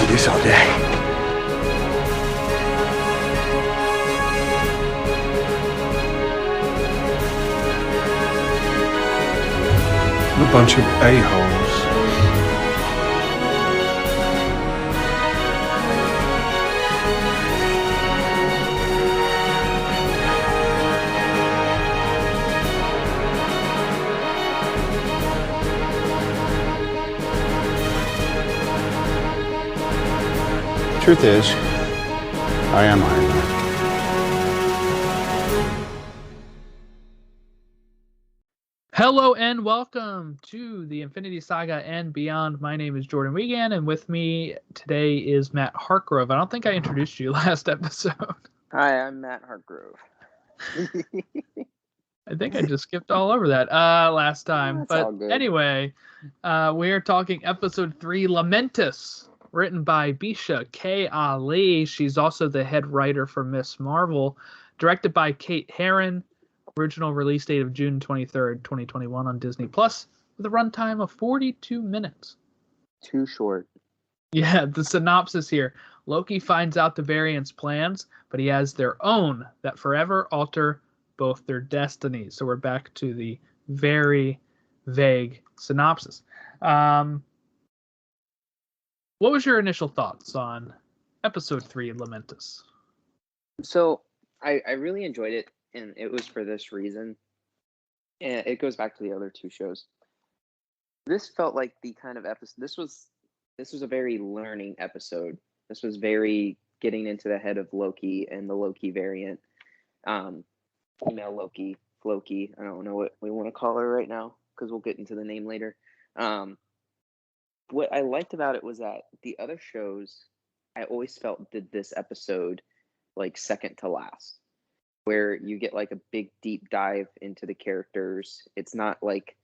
do this all day. A bunch of a-holes. Truth is, I am Iron Man. Hello and welcome to the Infinity Saga and Beyond. My name is Jordan Wiegand, and with me today is Matt Hartgrove. I don't think I introduced you last episode. Hi, I'm Matt Hartgrove. I think I just skipped all over that last time. That's but all good. Anyway, we are talking episode 3, Lamentis, written by Bisha K Ali. She's also the head writer for Miss Marvel, directed by Herron. Original release date of June 23rd, 2021 on Disney Plus, with a runtime of 42 minutes. Too short. Yeah, the synopsis here. Loki finds out the variants' plans, but he has their own that forever alter both their destinies. So we're back to the very vague synopsis. What was your initial thoughts on episode 3, Lamentis? So I really enjoyed it, and it was for this reason. And it goes back to the other two shows. This felt like the kind of episode. This was a very learning episode. This was very getting into the head of Loki and the Loki variant. Female Loki, Floki. I don't know what we want to call her right now because we'll get into the name later. What I liked about it was that the other shows, I always felt did this episode like second to last, where you get like a big deep dive into the characters. It's not like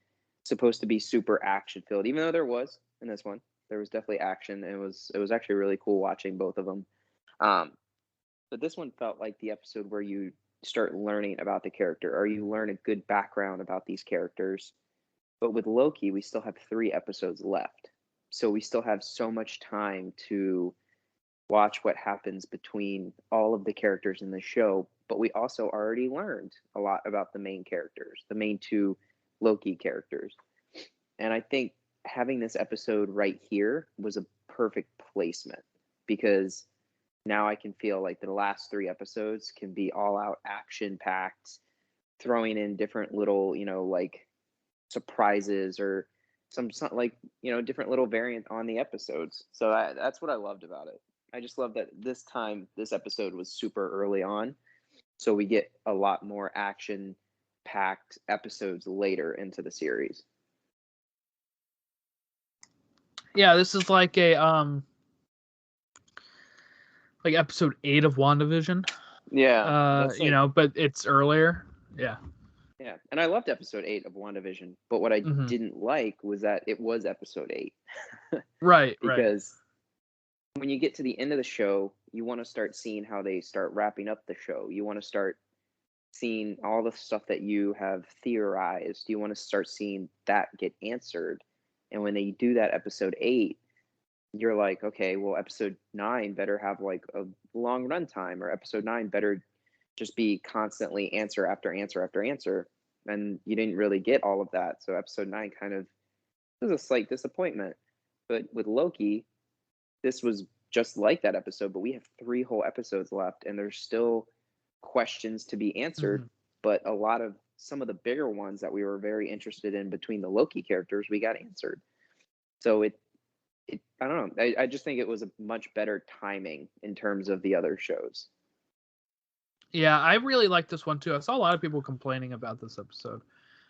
supposed to be super action filled, even though there was in this one. There was definitely action. It was actually really cool watching both of them. But this one felt like the episode where you start learning about the character, or you learn a good background about these characters. But with Loki, we still have 3 episodes left. So we still have so much time to watch what happens between all of the characters in the show. But we also already learned a lot about the main characters, the main 2 Loki characters. And I think having this episode right here was a perfect placement, because now I can feel like the last 3 episodes can be all out action packed, throwing in different little, like surprises or some like, different little variant on the episodes. So that's what I loved about it. I just love that this episode was super early on. So we get a lot more action packed episodes later into the series. Yeah, this is like a like episode 8 of WandaVision. Yeah. But it's earlier. Yeah. Yeah. And I loved episode 8 of WandaVision, but what I didn't like was that it was episode 8. Right. Because when you get to the end of the show, you want to start seeing how they start wrapping up the show. You want to start seeing all the stuff that you have theorized. You want to start seeing that get answered. And when they do that episode 8, you're like, okay, well, episode 9 better have like a long run time, or episode 9 better just be constantly answer after answer after answer. And you didn't really get all of that. So episode 9 kind of was a slight disappointment. But with Loki, this was just like that episode, but we have 3 whole episodes left, and there's still questions to be answered. But some of the bigger ones that we were very interested in between the Loki characters, we got answered. So I don't know. I just think it was a much better timing in terms of the other shows. Yeah, I really like this one too. I saw a lot of people complaining about this episode.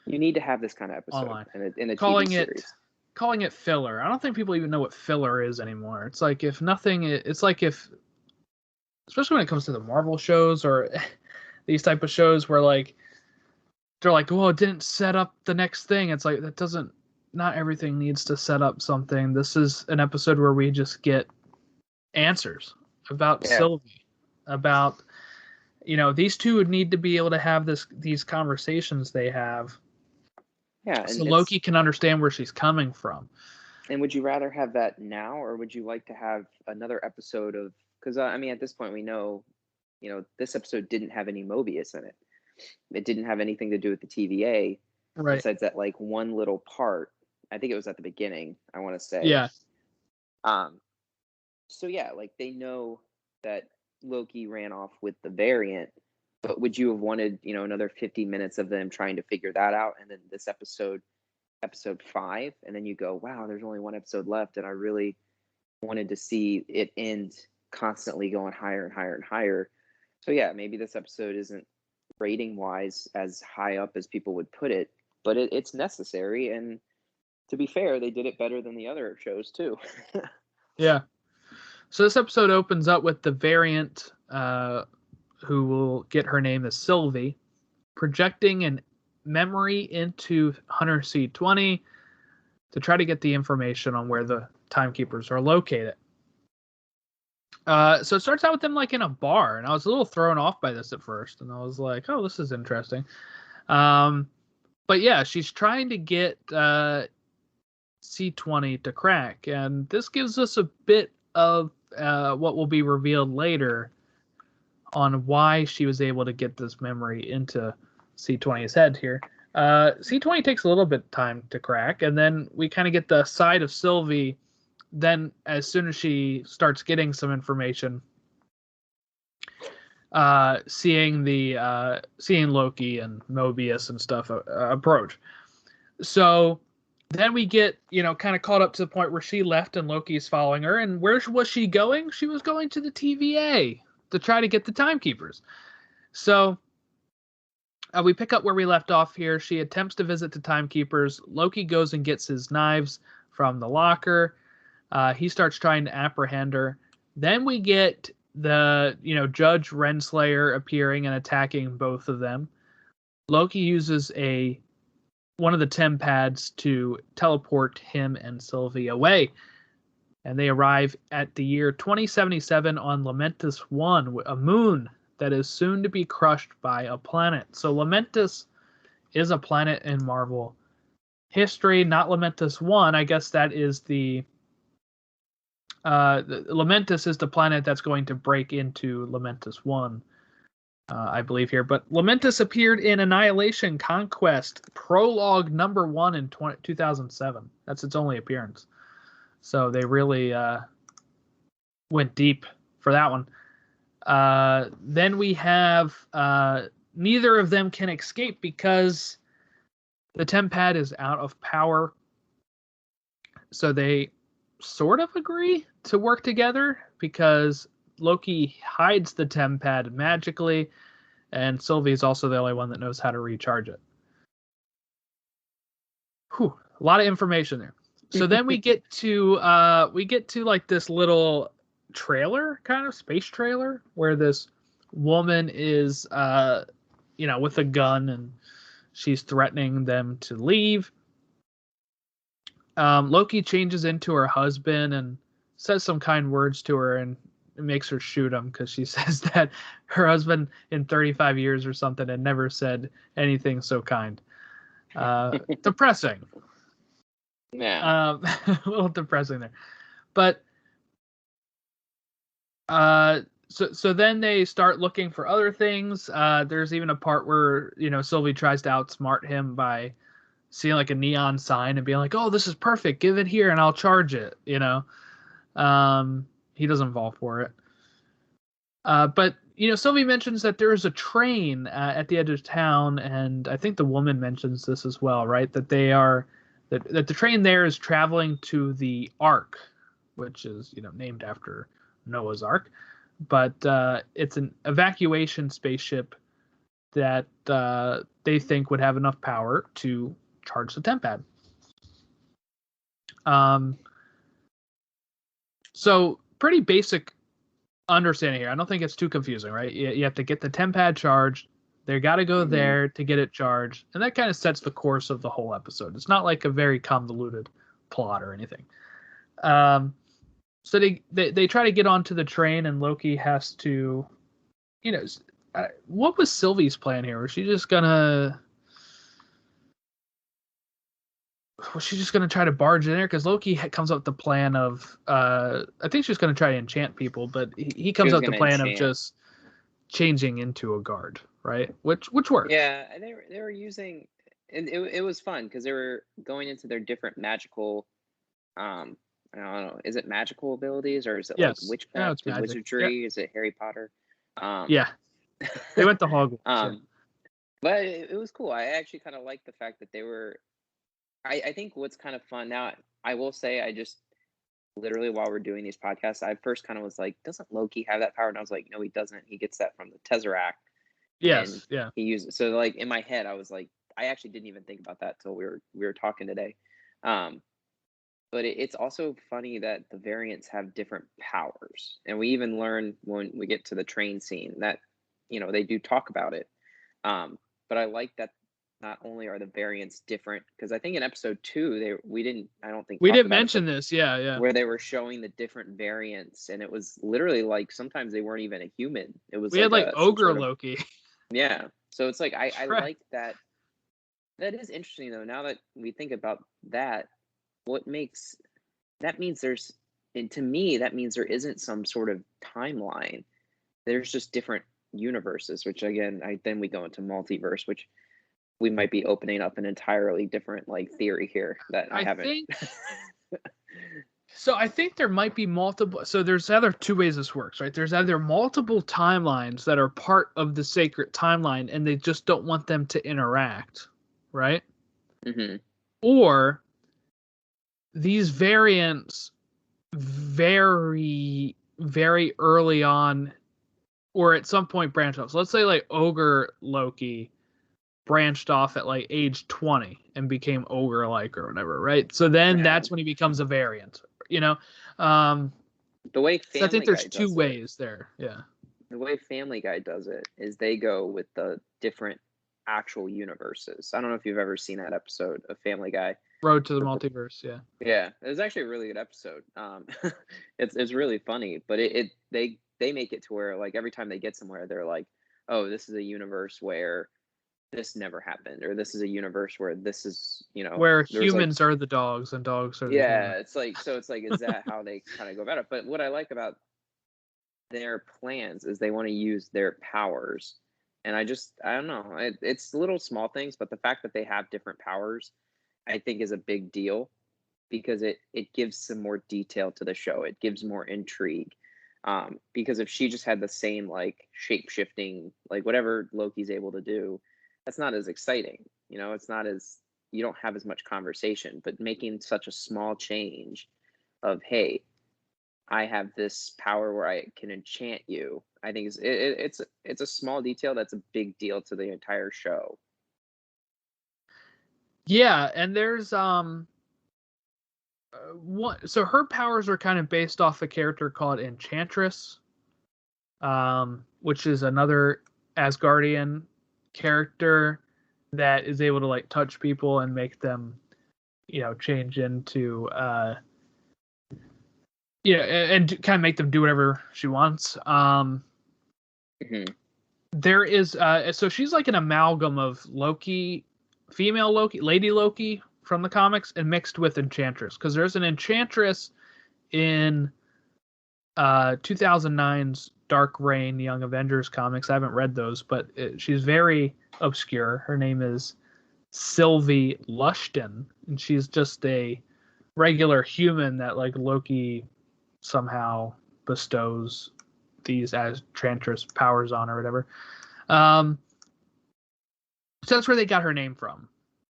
You need to have this kind of episode online in a calling TV series. Calling it filler. I don't think people even know what filler is anymore. It's like especially when it comes to the Marvel shows or these type of shows where like they're like, well, it didn't set up the next thing. It's like, not everything needs to set up something. This is an episode where we just get answers about Sylvie, about, these two would need to be able to have these conversations they have. Yeah. So Loki can understand where she's coming from. And would you rather have that now, or would you like to have another episode of? Because I mean, at this point, we know, this episode didn't have any Mobius in it. It didn't have anything to do with the TVA, Right. besides that like one little part. I think it was at the beginning, I want to say. Yeah. So yeah, like they know that Loki ran off with the variant, but would you have wanted, another 50 minutes of them trying to figure that out, and then this episode 5, and then you go, wow, there's only one episode left, and I really wanted to see it end constantly going higher and higher and higher. So yeah, maybe this episode isn't rating wise as high up as people would put it, but it's necessary, and to be fair, they did it better than the other shows too. Yeah. So this episode opens up with the variant, who will get her name as Sylvie, projecting an memory into Hunter C20 to try to get the information on where the timekeepers are located. So it starts out with them like in a bar, and I was a little thrown off by this at first, and I was like, oh, this is interesting. But yeah, she's trying to get C20 to crack, and this gives us a bit of what will be revealed later on why she was able to get this memory into C20's head here. C20 takes a little bit of time to crack, and then we kind of get the side of Sylvie. Then as soon as she starts getting some information, seeing Loki and Mobius and stuff approach. So then we get, kind of caught up to the point where she left and Loki is following her. And where was she going? She was going to the TVA to try to get the timekeepers. So we pick up where we left off here. She attempts to visit the timekeepers. Loki goes and gets his knives from the locker. He starts trying to apprehend her. Then we get the, Judge Renslayer appearing and attacking both of them. Loki uses one of the TemPads to teleport him and Sylvie away. And they arrive at the year 2077 on Lamentis 1, a moon that is soon to be crushed by a planet. So Lamentis is a planet in Marvel history, not Lamentis 1. I guess that is the Lamentis is the planet that's going to break into Lamentis 1, I believe here. But Lamentis appeared in Annihilation Conquest Prologue number 1 in 2007. That's its only appearance. So they really went deep for that one. Then we have neither of them can escape because the TemPad is out of power. So they sort of agree to work together because Loki hides the TemPad magically, and Sylvie is also the only one that knows how to recharge it. Whew, a lot of information there. So then we get to like this little trailer, kind of space trailer, where this woman is with a gun, and she's threatening them to leave. Loki changes into her husband and says some kind words to her, and it makes her shoot him because she says that her husband in 35 years or something had never said anything so kind. Depressing. Yeah. A little depressing there. But so then they start looking for other things. There's even a part where, Sylvie tries to outsmart him by seeing like a neon sign and being like, oh, this is perfect, give it here and I'll charge it. He doesn't fall for it. But Sylvie mentions that there is a train at the edge of town, and I think the woman mentions this as well, right? That that the train there is traveling to the Ark, which is named after Noah's Ark, but it's an evacuation spaceship that they think would have enough power to charge the TemPad. So pretty basic understanding here. I don't think it's too confusing, right? You have to get the TemPad charged. They got to go there to get it charged, and that kind of sets the course of the whole episode. It's not like a very convoluted plot or anything. So they try to get onto the train, and Loki has to, what was Sylvie's plan here? Was she just gonna? was she just going to try to barge in there? Because Loki comes up with the plan of, I think she was going to try to enchant people, but he comes up with the plan of just changing into a guard, right? Which works. Yeah, and they were using, and it was fun because they were going into their different magical, I don't know, is it magical abilities or is it like witchcraft and wizardry? Yep. Is it Harry Potter? Yeah, they went to Hogwarts. But it was cool. I actually kind of like the fact that they were. I think what's kind of fun now. I will say, I just literally while we're doing these podcasts, I first kind of was like, doesn't Loki have that power? And I was like, no, he doesn't. He gets that from the Tesseract. Yes, He uses it. So like in my head, I was like, I actually didn't even think about that till we were talking today. But it's also funny that the variants have different powers, and we even learn when we get to the train scene that they do talk about it. But I like that not only are the variants different, because I think in episode 2 we didn't mention this, yeah, where they were showing the different variants, and it was literally like sometimes they weren't even a human. It was had like ogre Loki. Yeah, so it's like I like that. That is interesting though. Now that we think about that, that means to me that means there isn't some sort of timeline. There's just different universes, which again, then we go into multiverse, which we might be opening up an entirely different like theory here that I haven't. So I think there might be multiple. So there's either two ways this works, right? There's either multiple timelines that are part of the sacred timeline, and they just don't want them to interact, right? Mm-hmm. Or these variants very, very early on, or at some point branch off. So let's say like ogre Loki branched off at like age 20 and became ogre-like or whatever, right? So then that's when he becomes a variant, the way I think there's two ways there. Yeah, the way Family Guy does it is they go with the different actual universes. I don't know if you've ever seen that episode of Family Guy, Road to the Multiverse. Yeah, it was actually a really good episode. It's really funny, but they make it to where like every time they get somewhere, they're like, oh, this is a universe where this never happened, or this is a universe where this is, where humans are the dogs and dogs are the humans. It's like is that how they kind of go about it? But what I like about their plans is they want to use their powers, and I don't know, it's little small things, but the fact that they have different powers I think is a big deal, because it gives some more detail to the show. It gives more intrigue. Because if she just had the same like shape shifting, like whatever Loki's able to do, that's not as exciting. It's not as, you don't have as much conversation. But making such a small change of, hey, I have this power where I can enchant you, I think it's a small detail that's a big deal to the entire show. Yeah, and there's so her powers are kind of based off a character called Enchantress, which is another Asgardian character that is able to like touch people and make them, change into, and kind of make them do whatever she wants. Mm-hmm. There is, so she's like an amalgam of Loki, female Loki, Lady Loki from the comics, and mixed with Enchantress, because there's an Enchantress in 2009's Dark Reign Young Avengers comics. I haven't read those, but she's very obscure. Her name is Sylvie Lushton, and she's just a regular human that like Loki somehow bestows these Enchantress powers on or whatever. So that's where they got her name from,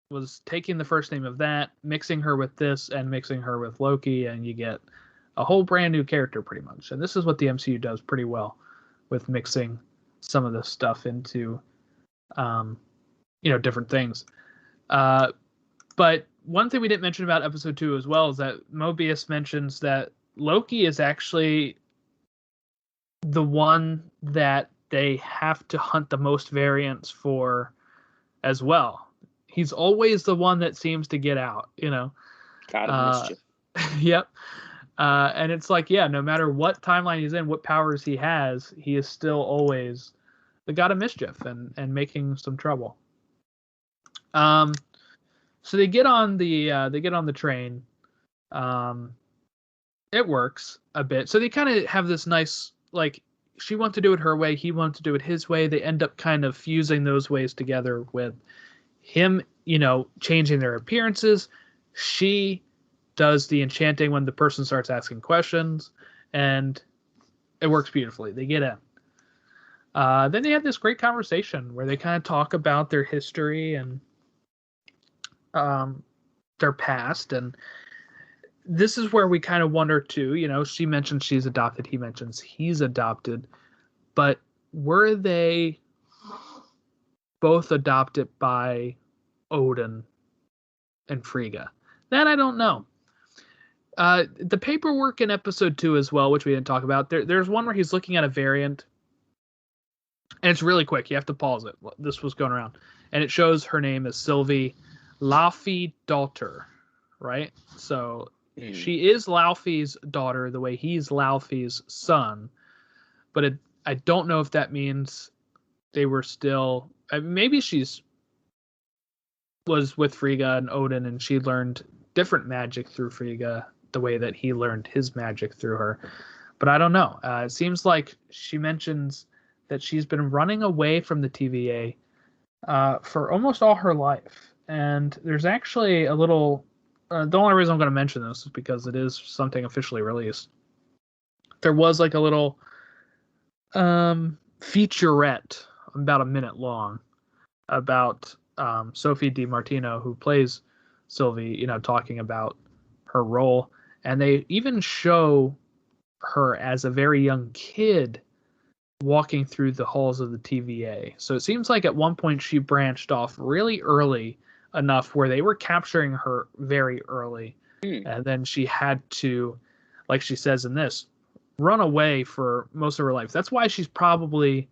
was taking the first name of that, mixing her with this, and mixing her with Loki, and you get a whole brand new character pretty much. And this is what the MCU does pretty well, with mixing some of this stuff into, different things. But one thing we didn't mention about episode 2 as well is that Mobius mentions that Loki is actually the one that they have to hunt the most variants for as well. He's always the one that seems to get out, God of mischief. Yep. And it's like, yeah, no matter what timeline he's in, what powers he has, he is still always the god of mischief and making some trouble. So they get on the train. It works a bit. So they kind of have this nice, like, she wanted to do it her way, he wanted to do it his way. They end up kind of fusing those ways together with him, changing their appearances. She does the enchanting when the person starts asking questions, and it works beautifully. They get in. Then they have this great conversation where they kind of talk about their history and their past. And this is where we kind of wonder too, she mentions she's adopted, he mentions he's adopted, but were they both adopted by Odin and Frigga? That I don't know. The paperwork in episode 2 as well, which we didn't talk about, there's one where he's looking at a variant, and it's really quick. You have to pause it. This was going around, and it shows her name is Sylvie Laufey daughter, right? So she is Laufey's daughter, the way he's Laufey's son. But I don't know if that means they were still. Maybe was with Frigga and Odin, and she learned different magic through Frigga, the way that he learned his magic through her. But I don't know. It seems like she mentions that she's been running away from the TVA for almost all her life. And there's actually a little... the only reason I'm going to mention this is because it is something officially released. There was like a little featurette about a minute long about Sophie DiMartino, who plays Sylvie, talking about her role. And they even show her as a very young kid walking through the halls of the TVA. So it seems like at one point she branched off really early enough where they were capturing her very early. And then she had to, like she says in this, run away for most of her life. That's why she's probably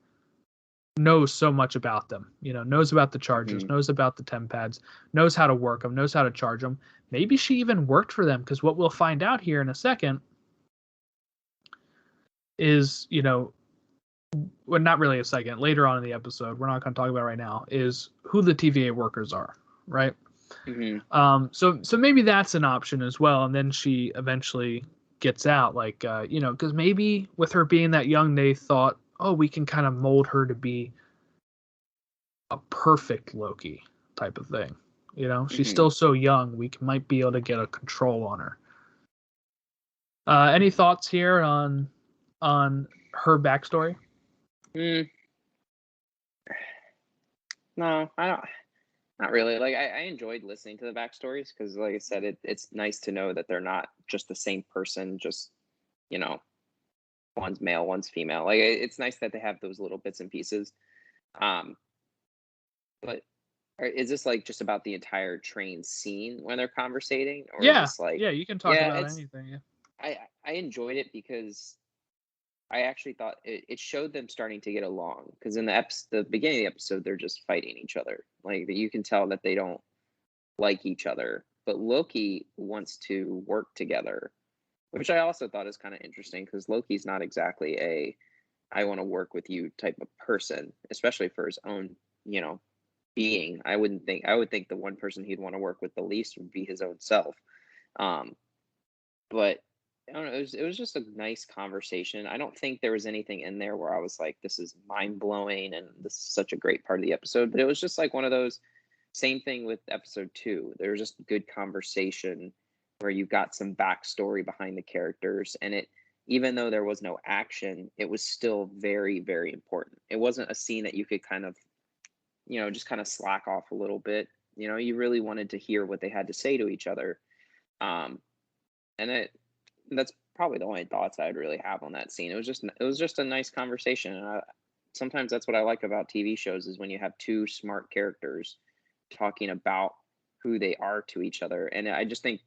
knows so much about them, knows about the charges, knows about the temp pads, knows how to work them, knows how to charge them. Maybe she even worked for them, because what we'll find out here in a second is, well, not really a second, later on in the episode, we're not going to talk about right now, is who the TVA workers are, right? So maybe that's an option as well. And then she eventually gets out, like, because maybe with her being that young, they thought, oh, we can kind of mold her to be a perfect Loki type of thing. She's still so young, we might be able to get a control on her. Any thoughts here on her backstory? No, I don't. Not really. Like, I enjoyed listening to the backstories because, like I said, it's nice to know that they're not just the same person, just, one's male, one's female. Like, it's nice that they have those little bits and pieces. But is this like just about the entire train scene when they're conversating? Or Yeah, is this like, you can talk about anything. Yeah. I enjoyed it because I actually thought it showed them starting to get along, because in the beginning of the episode, they're just fighting each other. Like, you can tell that they don't like each other. But Loki wants to work together, which I also thought is kind of interesting, because Loki's not exactly a I want to work with you type of person, especially for his own, being. I would think the one person he'd want to work with the least would be his own self. But I don't know, it was just a nice conversation. I don't think there was anything in there where I was like, this is mind blowing and this is such a great part of the episode. But it was just like one of those, same thing with episode 2. There was just good conversation where you got some backstory behind the characters, and it, even though there was no action, it was still very, very important. It wasn't a scene that you could kind of, just kind of slack off a little bit. You really wanted to hear what they had to say to each other. And that's probably the only thoughts I'd really have on that scene. It was just a nice conversation. And sometimes that's what I like about TV shows, is when you have two smart characters talking about who they are to each other. And I just think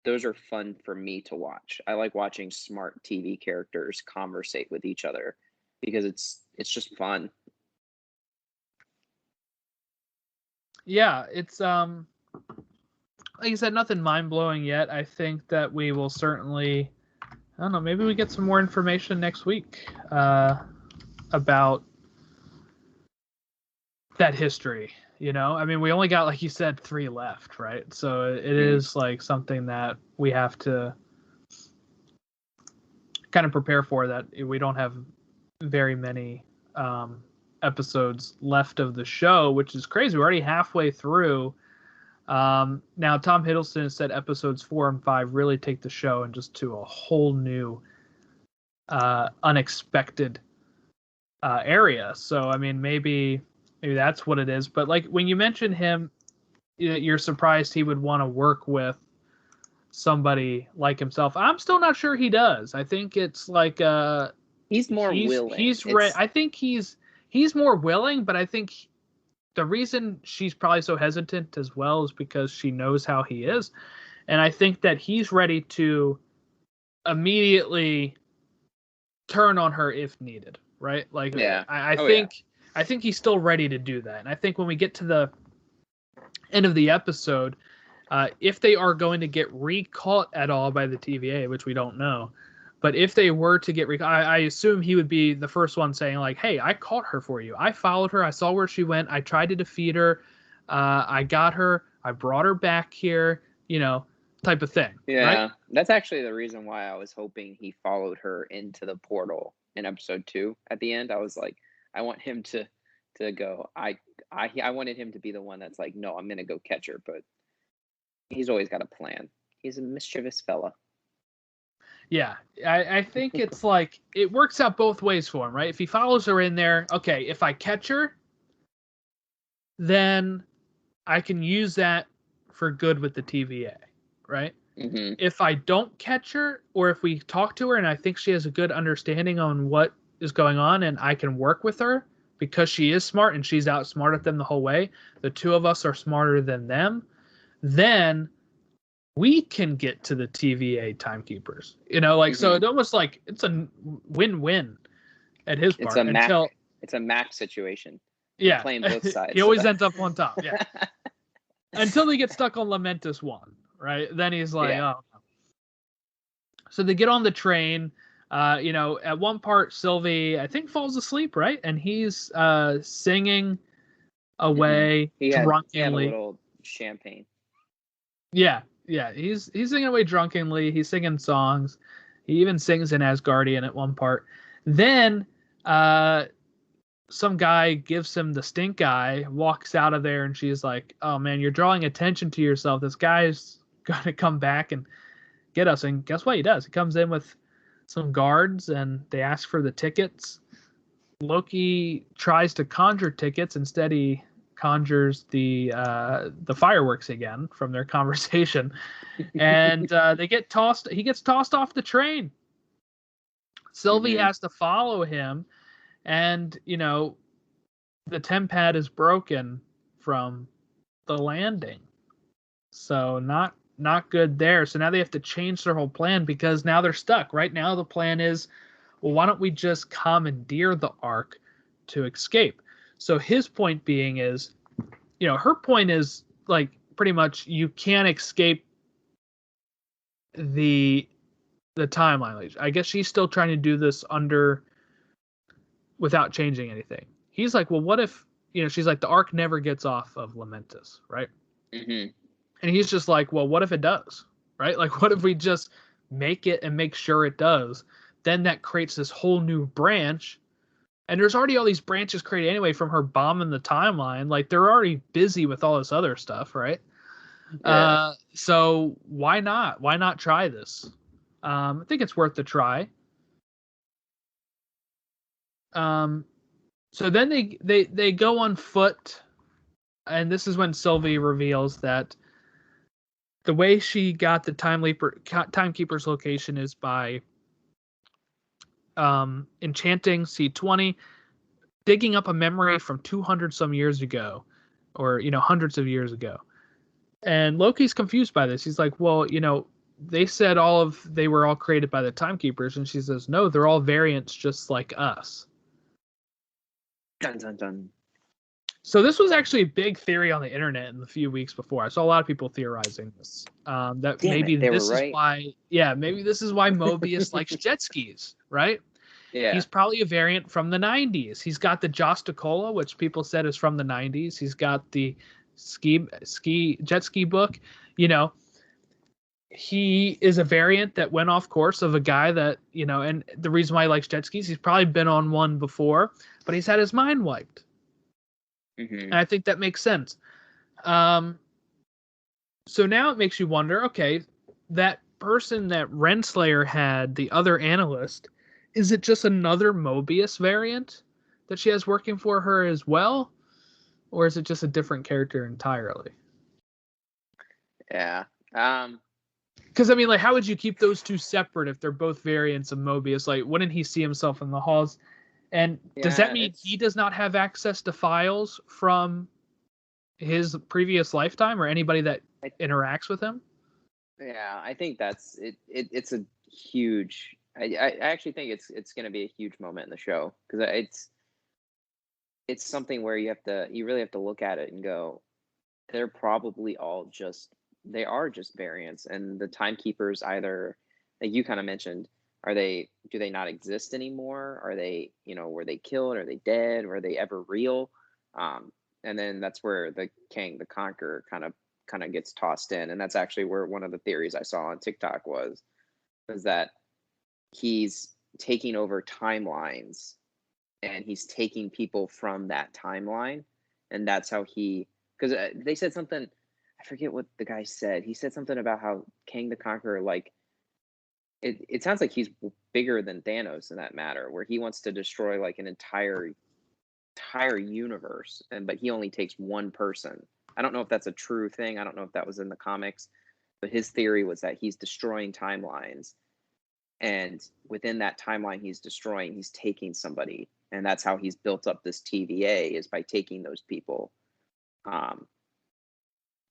those are fun for me to watch. I like watching smart TV characters conversate with each other because it's just fun. Yeah, it's like I said, nothing mind-blowing yet. I think that we will certainly, I don't know, maybe we get some more information next week about that history. I mean, we only got, like you said, 3 left, right? So it is like something that we have to kind of prepare for, that we don't have very many episodes left of the show, which is crazy. We're already halfway through. Now, Tom Hiddleston has said episodes 4 and 5 really take the show and just to a whole new, unexpected area. So, I mean, maybe that's what it is. But like when you mention him, you're surprised he would want to work with somebody like himself. I'm still not sure he does. I think it's like he's more willing. I think he's more willing, but I think the reason she's probably so hesitant as well is because she knows how he is. And I think that he's ready to immediately turn on her if needed, right? Like, yeah. I think he's still ready to do that. And I think when we get to the end of the episode, if they are going to get recaught at all by the TVA, which we don't know, but if they were to get recaught, I assume he would be the first one saying like, hey, I caught her for you. I followed her. I saw where she went. I tried to defeat her. I got her. I brought her back here, type of thing. Yeah, right? That's actually the reason why I was hoping he followed her into the portal in episode 2 at the end. I was like, I want him to go. I wanted him to be the one that's like, no, I'm going to go catch her, but he's always got a plan. He's a mischievous fella. Yeah, I think it's like it works out both ways for him, right? If he follows her in there, okay, if I catch her, then I can use that for good with the TVA, right? Mm-hmm. If I don't catch her, or if we talk to her and I think she has a good understanding on what is going on and I can work with her because she is smart and she's outsmarted them the whole way, the two of us are smarter than them, then we can get to the TVA timekeepers, so it almost like it's a win-win at his part. It's a Mac situation. Yeah. Playing both sides. He always ends up on top. Yeah. Until they get stuck on Lamentis 1, right? Then he's like, oh. So they get on the train. At one part, Sylvie, I think, falls asleep, right? And he's singing away drunkenly. He had a little champagne. Yeah. Yeah, he's singing away drunkenly. He's singing songs. He even sings in Asgardian at one part. Then some guy gives him the stink eye, walks out of there, and she's like, oh, man, you're drawing attention to yourself. This guy's going to come back and get us. And guess what he does? He comes in with some guards, and they ask for the tickets. Loki tries to conjure tickets. Instead, he conjures the fireworks again from their conversation, and he gets tossed off the train. Sylvie has to follow him, and the TemPad is broken from the landing, so not good there. So now they have to change their whole plan because now they're stuck. Right now the plan is, well, why don't we just commandeer the Ark to escape? So his point being is, her point is like pretty much you can't escape the timeline. I guess she's still trying to do this without changing anything. He's like, well, what if, she's like, the Ark never gets off of Lamentis, right? Mm-hmm. And he's just like, well, what if it does, right? Like, what if we just make it and make sure it does? Then that creates this whole new branch. And there's already all these branches created anyway from her bombing the timeline. Like, they're already busy with all this other stuff, right? Yeah. So why not? Why not try this? I think it's worth the try. So then they go on foot, and this is when Sylvie reveals that the way she got the timekeeper's location is by enchanting C20, digging up a memory from 200 some years ago, or hundreds of years ago. And Loki's confused by this. He's like, well, they said they were all created by the timekeepers, and she says, no, they're all variants just like us. Dun dun dun. So this was actually a big theory on the internet in the few weeks before. I saw a lot of people theorizing this. Maybe this is why Mobius likes jet skis, right? Yeah. He's probably a variant from the 90s. He's got the Jostacola, which people said is from the 90s. He's got the jet ski book. You know, he is a variant that went off course of a guy that, you know, and the reason why he likes jet skis, he's probably been on one before, but he's had his mind wiped. And I think that makes sense. So now it makes you wonder, okay, that person that Renslayer had, the other analyst, is it just another Mobius variant that she has working for her as well? Or is it just a different character entirely? Yeah. Because, I mean, like, how would you keep those two separate if they're both variants of Mobius? Like, wouldn't he see himself in the halls? And does that mean he does not have access to files from his previous lifetime or anybody that interacts with him? Yeah, I think that's it. It's a huge. I actually think it's going to be a huge moment in the show because it's something where you really have to look at it and go, they're probably all they are just variants, and the timekeepers either, like you kind of mentioned, do they not exist anymore? Are they, were they killed? Are they dead? Were they ever real? And then that's where the Kang the Conqueror kind of gets tossed in, and that's actually where one of the theories I saw on TikTok was that he's taking over timelines, and he's taking people from that timeline, and that's how because they said something, I forget what the guy said. He said something about how Kang the Conqueror, like, it sounds like he's bigger than Thanos in that matter, where he wants to destroy like an entire universe, but he only takes one person. I don't know if that's a true thing. I don't know if that was in the comics, but his theory was that he's destroying timelines, and within that timeline he's taking somebody, and that's how he's built up this TVA, is by taking those people.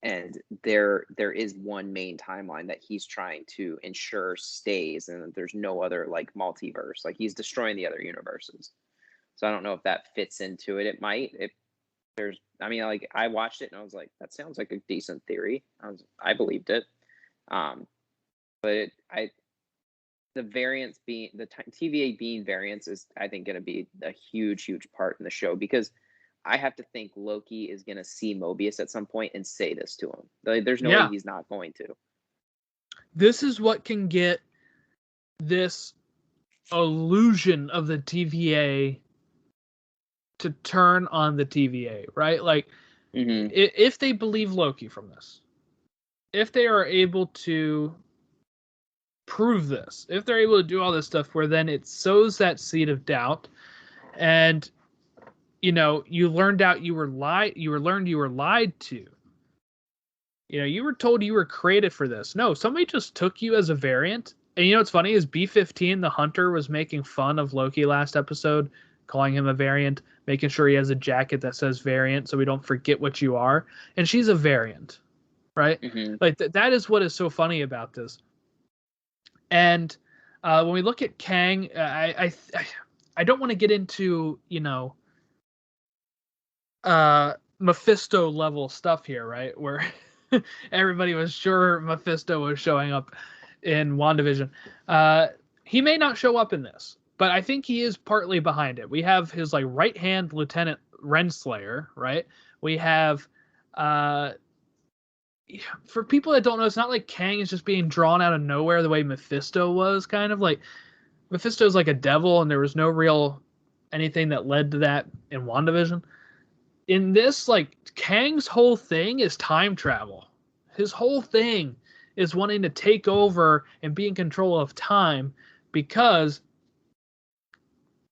And there is one main timeline that he's trying to ensure stays, and there's no other like multiverse. Like, he's destroying the other universes. So I don't know if that fits into it. It might. I watched it and I was like, that sounds like a decent theory. I believed it. But the variants being TVA being variants is, I think, going to be a huge part in the show, because I have to think Loki is going to see Mobius at some point and say this to him. There's no way he's not going to. This is what can get this illusion of the TVA to turn on the TVA, right? Like, if they believe Loki from this, if they are able to prove this, if they're able to do all this stuff where then it sows that seed of doubt, and you learned out you were lied to. You were told you were created for this. No, somebody just took you as a variant. And what's funny is B-15, the Hunter, was making fun of Loki last episode, calling him a variant, making sure he has a jacket that says variant so we don't forget what you are. And she's a variant, right? Like, that is what is so funny about this. And when we look at Kang, I don't want to get into, Mephisto level stuff here, right? Where everybody was sure Mephisto was showing up in WandaVision. He may not show up in this, but I think he is partly behind it. We have his like right hand Lieutenant Renslayer, right? We have for people that don't know, it's not like Kang is just being drawn out of nowhere the way Mephisto was. Kind of like Mephisto's like a devil, and there was no real anything that led to that in WandaVision. In this, like, Kang's whole thing is time travel. His whole thing is wanting to take over and be in control of time, because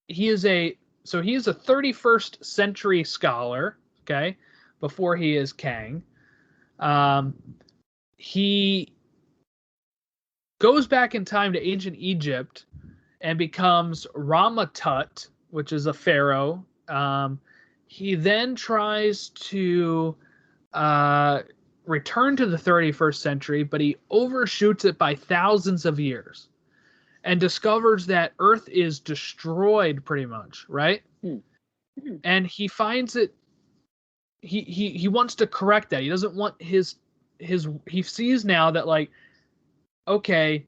he is a 31st century scholar, okay, before he is Kang. He goes back in time to ancient Egypt and becomes Ramatut, which is a pharaoh. He then tries to return to the 31st century, but he overshoots it by thousands of years and discovers that Earth is destroyed pretty much, right? And he finds it, he wants to correct that. He doesn't want he sees now that, like, okay,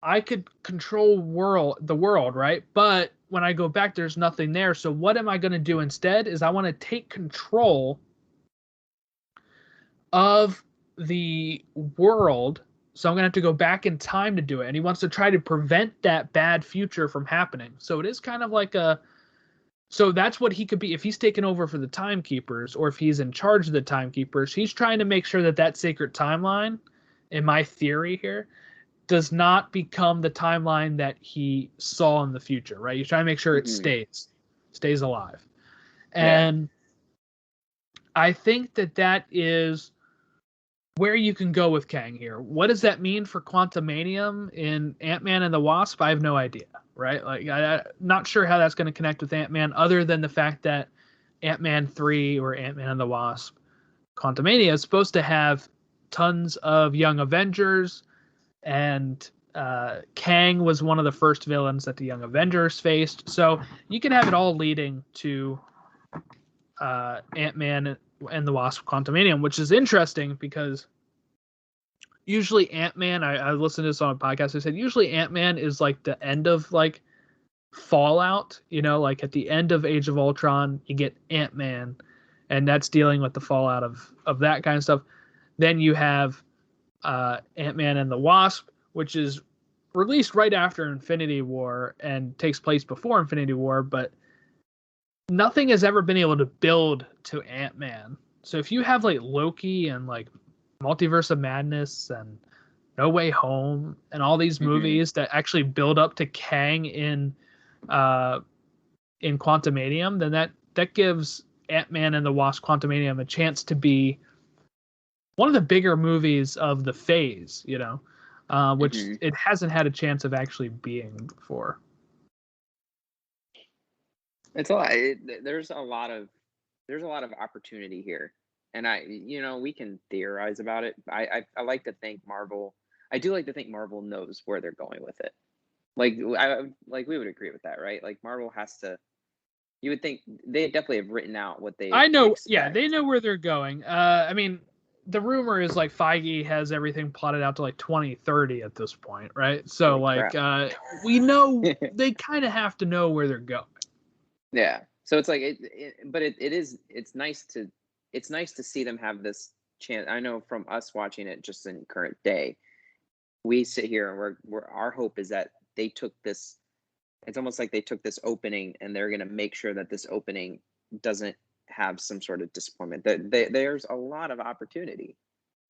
I could control the world, right? But when I go back, there's nothing there. So what am I going to do instead is I want to take control of the world. So I'm going to have to go back in time to do it. And he wants to try to prevent that bad future from happening. So it is kind of like so that's what he could be if he's taken over for the timekeepers, or if he's in charge of the timekeepers. He's trying to make sure that that sacred timeline, in my theory here, does not become the timeline that he saw in the future, right? He's trying to make sure it stays alive. And I think that is where you can go with Kang here. What does that mean for Quantumanium in Ant-Man and the Wasp? I have no idea, right? Like, I'm not sure how that's going to connect with Ant-Man, other than the fact that Ant-Man 3 or Ant-Man and the Wasp Quantumania is supposed to have tons of young Avengers, and Kang was one of the first villains that the Young Avengers faced. So you can have it all leading to Ant-Man and the Wasp Quantumanium, which is interesting because usually Ant-Man, I listened to this on a podcast, they said usually Ant-Man is like the end of like Fallout, you know, like at the end of Age of Ultron, you get Ant-Man, and that's dealing with the fallout of that kind of stuff. Then you have Ant-Man and the Wasp, which is released right after Infinity War and takes place before Infinity War, but nothing has ever been able to build to Ant-Man. So if you have like Loki and like Multiverse of Madness and No Way Home and all these movies that actually build up to Kang in Quantumanium, then that gives Ant-Man and the Wasp Quantumanium a chance to be one of the bigger movies of the phase, you know, which it hasn't had a chance of actually being before. It's a lot. There's a lot of opportunity here, and we can theorize about it. I like to think Marvel. I do like to think Marvel knows where they're going with it. Like we would agree with that, right? Like Marvel has to. You would think they definitely have written out what they. I know, expect. yeah, they know where they're going. I mean, the rumor is like Feige has everything plotted out to like 2030 at this point, right? So we know they kind of have to know where they're going. Yeah. So it's like it's nice to see them have this chance. I know from us watching it just in current day, we sit here and we're our hope is that they took this. It's almost like they took this opening and they're going to make sure that this opening doesn't have some sort of disappointment. There's a lot of opportunity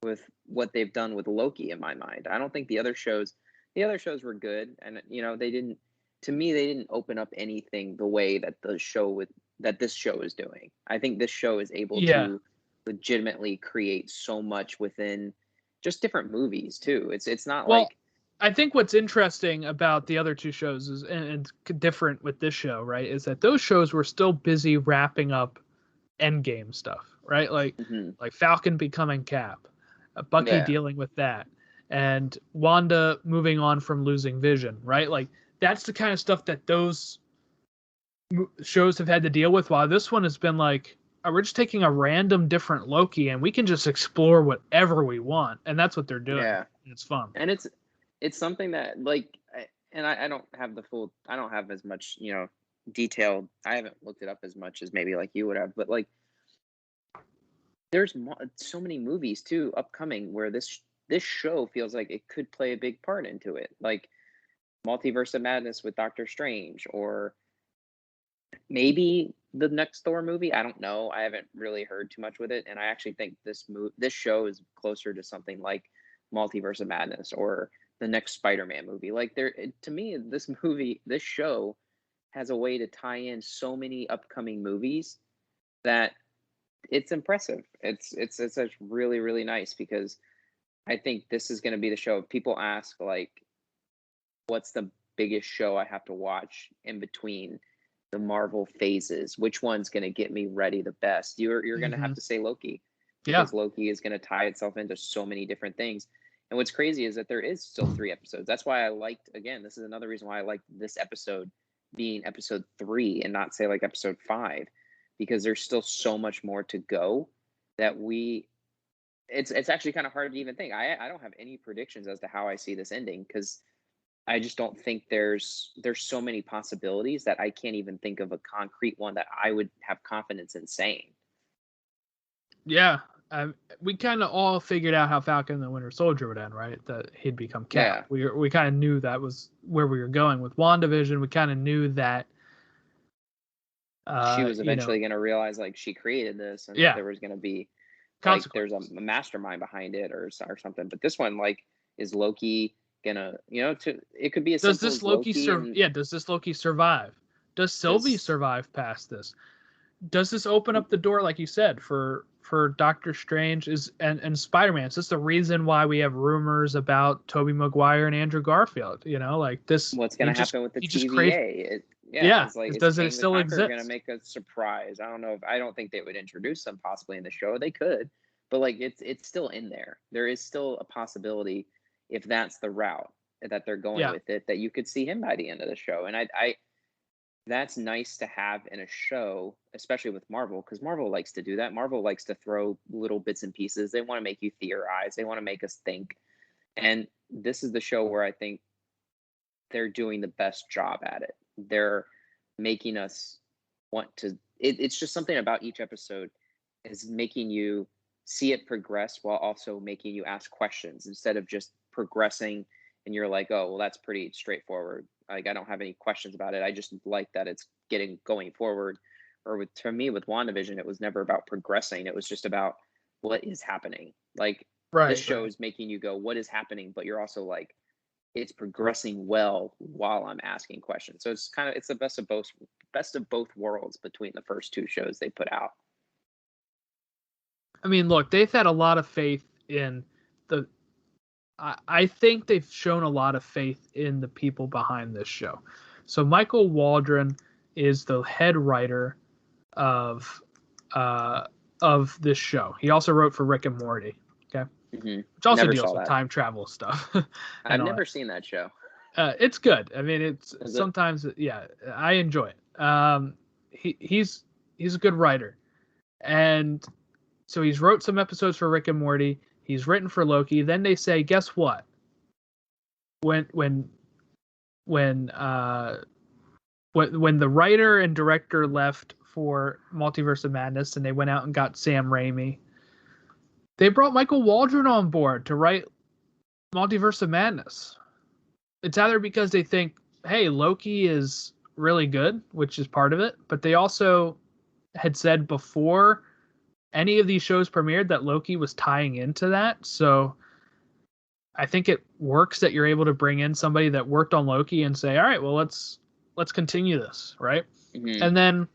with what they've done with Loki in my mind. I don't think the other shows were good, and they didn't. To me, they didn't open up anything the way that this show is doing. I think this show is able to legitimately create so much within just different movies too. It's not like. I think what's interesting about the other two shows is, and different with this show, right, is that those shows were still busy wrapping up Endgame stuff, right? Like Falcon becoming Cap, Bucky dealing with that, and Wanda moving on from losing Vision, right? Like that's the kind of stuff that those shows have had to deal with. While this one has been like, we're just taking a random different Loki and we can just explore whatever we want, and that's what they're doing. Yeah, it's fun, and it's something that like, and I don't have as much detailed. I haven't looked it up as much as maybe like you would have, but like there's so many movies too upcoming where this show feels like it could play a big part into it, like Multiverse of Madness with Doctor Strange, or maybe the next Thor movie. I don't know. I haven't really heard too much with it, and I actually think this show is closer to something like Multiverse of Madness or the next Spider-Man movie. Like to me, this show has a way to tie in so many upcoming movies that it's impressive. It's really, really nice, because I think this is going to be the show. If people ask like, what's the biggest show I have to watch in between the Marvel phases, which one's going to get me ready the best? You're going to have to say Loki, because Loki is going to tie itself into so many different things. And what's crazy is that there is still 3 episodes. That's why I liked, again, this is another reason why I liked this episode being episode 3 and not say like episode 5, because there's still so much more to go that it's actually kind of hard to even think. I don't have any predictions as to how I see this ending, because I just don't think there's so many possibilities that I can't even think of a concrete one that I would have confidence in saying. Yeah, we kind of all figured out how Falcon and the Winter Soldier would end, right? That he'd become Cap. Yeah. We kind of knew that was where we were going with WandaVision. We kind of knew that. She was You know, eventually going to realize like she created this and Yeah. that there was going to be like there's consequences. a mastermind behind it or something. But this one, like, is Loki gonna, it could be as Does simple this as Loki Loki and Does this Loki survive? Does Sylvie does survive past this? Does this open up the door, like you said, for Doctor Strange and Spider-Man? Is this the reason why we have rumors about Tobey Maguire and Andrew Garfield? You know, like this. what's going to happen with the He just craved. TVA? Yeah. It's like, is Does it Kang the still Conqueror going to exist? make a surprise? I don't think they would introduce them possibly in the show. They could, but like it's still in there. There is still a possibility if that's the route that they're going Yeah. with it, that you could see him by the end of the show. And I that's nice to have in a show, especially with Marvel, because Marvel likes to do that. Marvel likes to throw little bits and pieces. They want to make you theorize. They want to make us think. And this is the show where I think they're doing the best job at it. They're making us want to. It's just something about each episode is making you see it progress while also making you ask questions instead of just progressing and you're like, oh, well, that's pretty straightforward. Like, I don't have any questions about it. I just like that it's going forward. Or to me, with WandaVision, it was never about progressing. It was just about what is happening. Like, this show is making you go, what is happening? But you're also like, it's progressing well while I'm asking questions. So it's the best of both worlds between the first two shows they put out. I mean, look, they've had a lot of faith in the. I think they've shown a lot of faith in the people behind this show. So Michael Waldron is the head writer of this show. He also wrote for Rick and Morty. Okay, which also Never deals saw with that. time travel stuff. I've never seen that show. It's good. I mean, it's Is sometimes yeah, I enjoy it. He's a good writer, and so he's wrote some episodes for Rick and Morty. He's written for Loki. Then they say, guess what? When the writer and director left for Multiverse of Madness and they went out and got Sam Raimi, they brought Michael Waldron on board to write Multiverse of Madness. It's either because they think, hey, Loki is really good, which is part of it, but they also had said before any of these shows premiered that Loki was tying into that. So I think it works that you're able to bring in somebody that worked on Loki and say, all right, well, let's continue this, right? Mm-hmm. And then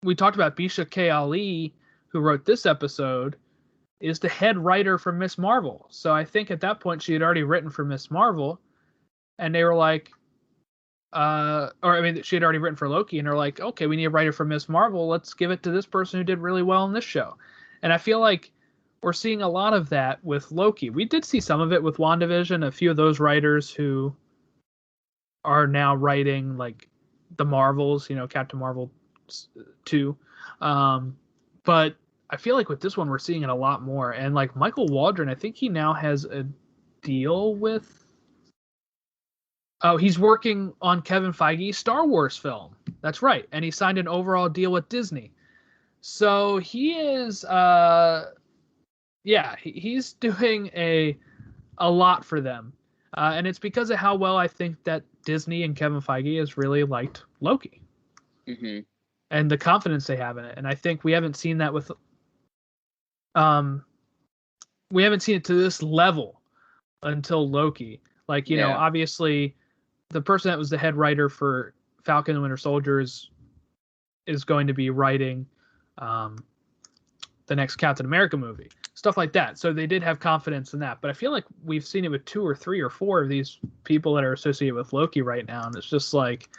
we talked about Bisha K Ali, who wrote this episode, is the head writer for Miss Marvel. So I think at that point she had already written for Miss Marvel, and they were like, she had already written for Loki, and they're like, okay, we need a writer for Miss Marvel. Let's give it to this person who did really well in this show. And I feel like we're seeing a lot of that with Loki. We did see some of it with WandaVision, a few of those writers who are now writing like the Marvels, Captain Marvel 2. But I feel like with this one, we're seeing it a lot more. And like Michael Waldron, I think he now has a deal with. Oh, he's working on Kevin Feige's Star Wars film. That's right. And he signed an overall deal with Disney. So he is, he's doing a lot for them. And it's because of how well I think that Disney and Kevin Feige has really liked Loki. Mm-hmm. And the confidence they have in it. And I think we haven't seen that with, we haven't seen it to this level until Loki. Like, obviously the person that was the head writer for Falcon and Winter Soldier is going to be writing the next Captain America movie, stuff like that. So they did have confidence in that. But I feel like we've seen it with 2 or 3 or 4 of these people that are associated with Loki right now, and it's just like,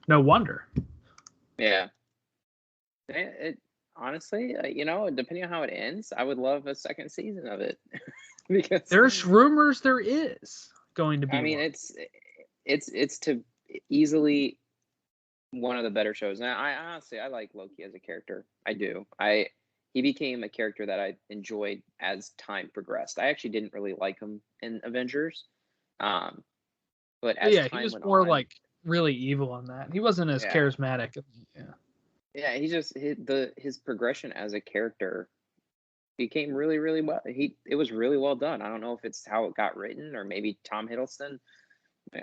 no wonder. Yeah. Honestly, depending on how it ends, I would love a second season of it. Because there's rumors there is going to be. I mean, it's to easily one of the better shows. And I honestly, I like Loki as a character. I do. He became a character that I enjoyed as time progressed. I actually didn't really like him in Avengers. But as Yeah, he time was went more on, like really evil on that. He wasn't as yeah, charismatic. Yeah. yeah, he just his progression as a character became really, really well. It was really well done. I don't know if it's how it got written or maybe Tom Hiddleston.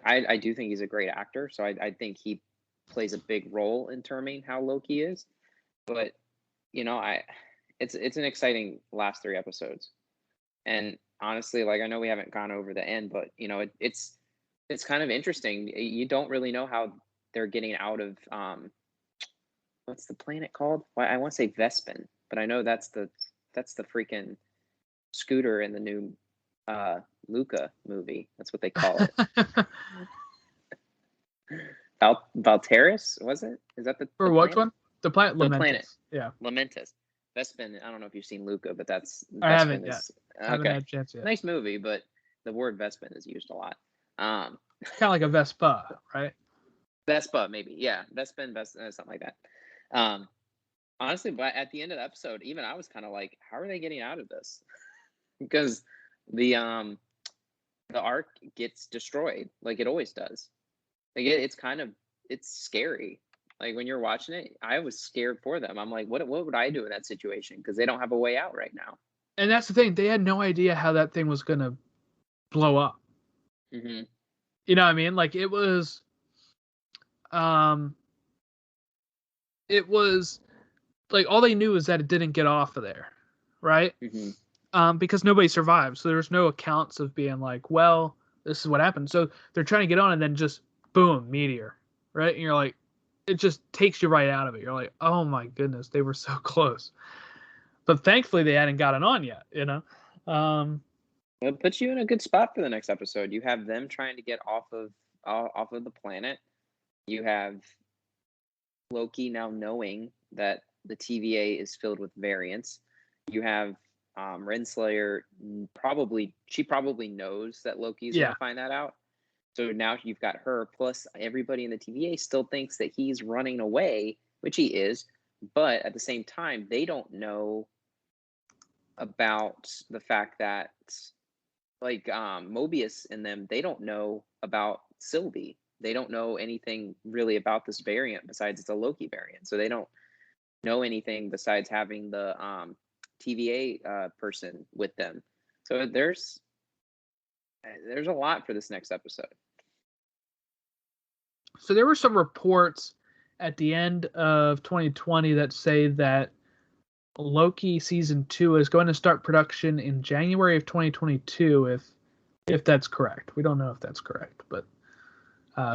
I do think he's a great actor, so I think he plays a big role in terming how Loki is. But it's an exciting last 3 episodes, and honestly, like I know we haven't gone over the end, but it's kind of interesting. You don't really know how they're getting out of what's the planet called? Why I want to say Vespin, but I know that's the freaking scooter in the new Luca movie. That's what they call it. Valteris, was it? Is that the For which planet? one? The planet The Lamentis. planet. Yeah. Lamentis. Vespin. I don't know if you've seen Luca, but that's I haven't Vespin yet. is Haven't okay. had a chance yet. Nice movie, but the word Vespin is used a lot. Kind of like a Vespa, right? Vespa, maybe. Yeah, Vespin, something like that. Honestly, but at the end of the episode, even I was kind of like, how are they getting out of this? Because the arc gets destroyed like it always does. Like it's scary. Like when you're watching it, I was scared for them. I'm like, what would I do in that situation? Because they don't have a way out right now. And that's the thing. They had no idea how that thing was going to blow up. Mm-hmm. You know what I mean? Like it was like all they knew is that it didn't get off of there, right? Mm-hmm. Because nobody survived, so there's no accounts of being like, well, this is what happened. So they're trying to get on, and then just boom, meteor, right? And you're like, it just takes you right out of it. You're like, oh my goodness, they were so close. But thankfully, they hadn't gotten on yet, you know. It puts you in a good spot for the next episode. You have them trying to get off of the planet. You have Loki now knowing that the TVA is filled with variants. You have Renslayer probably knows that Loki's going to find that out. So now you've got her, plus everybody in the TVA still thinks that he's running away, which he is. But at the same time, they don't know about the fact that, like Mobius and them, they don't know about Sylvie. They don't know anything really about this variant besides it's a Loki variant. So they don't know anything besides having the TVA person with them. So there's a lot for this next episode. So there were some reports at the end of 2020 that say that Loki season 2 is going to start production in January of 2022, if that's correct. We don't know if that's correct, but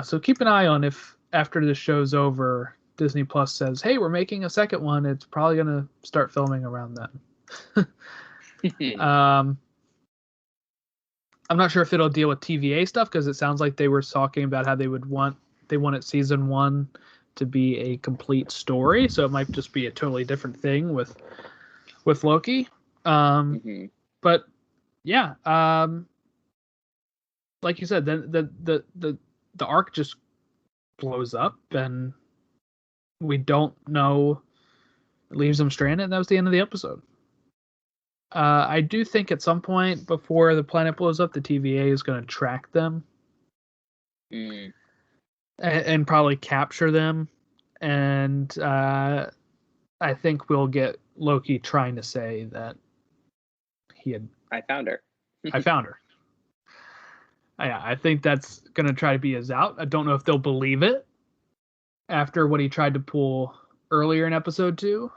so keep an eye on if after the show's over, Disney Plus says, "Hey, we're making a second one." It's probably going to start filming around then. I'm not sure if it'll deal with TVA stuff because it sounds like they were talking about how they wanted season 1 to be a complete story, so it might just be a totally different thing with Loki. But yeah, like you said, the arc just blows up and we don't know. It leaves them stranded, and that was the end of the episode. I do think at some point before the planet blows up, the TVA is going to track them and probably capture them. And I think we'll get Loki trying to say that I found her. I found her. Yeah, I think that's going to try to be his out. I don't know if they'll believe it after what he tried to pull earlier in episode 2.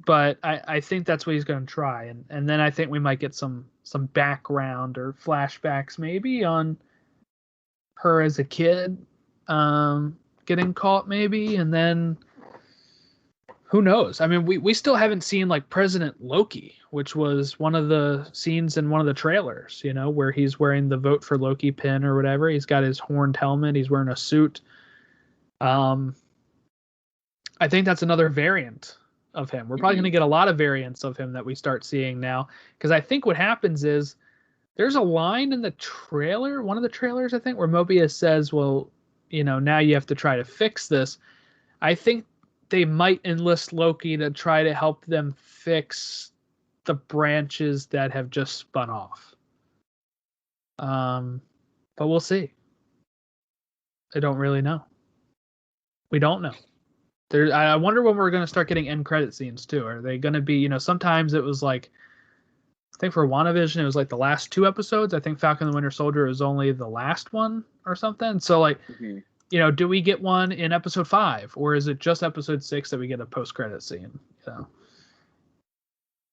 But I think that's what he's going to try. And then I think we might get some background or flashbacks maybe on her as a kid getting caught maybe. And then who knows? I mean, we still haven't seen like President Loki, which was one of the scenes in one of the trailers, you know, where he's wearing the Vote for Loki pin or whatever. He's got his horned helmet. He's wearing a suit. I think that's another variant of him. We're probably going to get a lot of variants of him that we start seeing now. Because I think what happens is there's a line in the trailer, one of the trailers, I think, where Mobius says, well, you know, now you have to try to fix this. I think they might enlist Loki to try to help them fix the branches that have just spun off. But we'll see. I don't really know. We don't know. I wonder when we're going to start getting end credit scenes too. Are they going to be, sometimes it was like, I think for WandaVision, it was like the last 2 episodes. I think Falcon and the Winter Soldier is only the last one or something. So like, do we get one in episode 5 or is it just episode 6 that we get a post credit scene?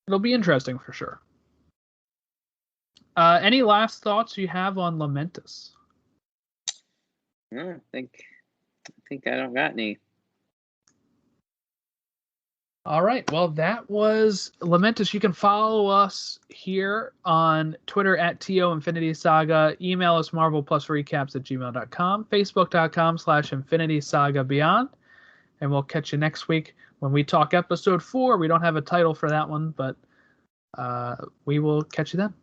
It'll be interesting for sure. Any last thoughts you have on Lamentis? No, I think I don't got any. All right. Well, that was Lamentis. You can follow us here on Twitter at TO Infinity Saga. Email us marvelplusrecaps@gmail.com. Facebook.com/Infinity Saga Beyond. And we'll catch you next week when we talk episode 4. We don't have a title for that one, but we will catch you then.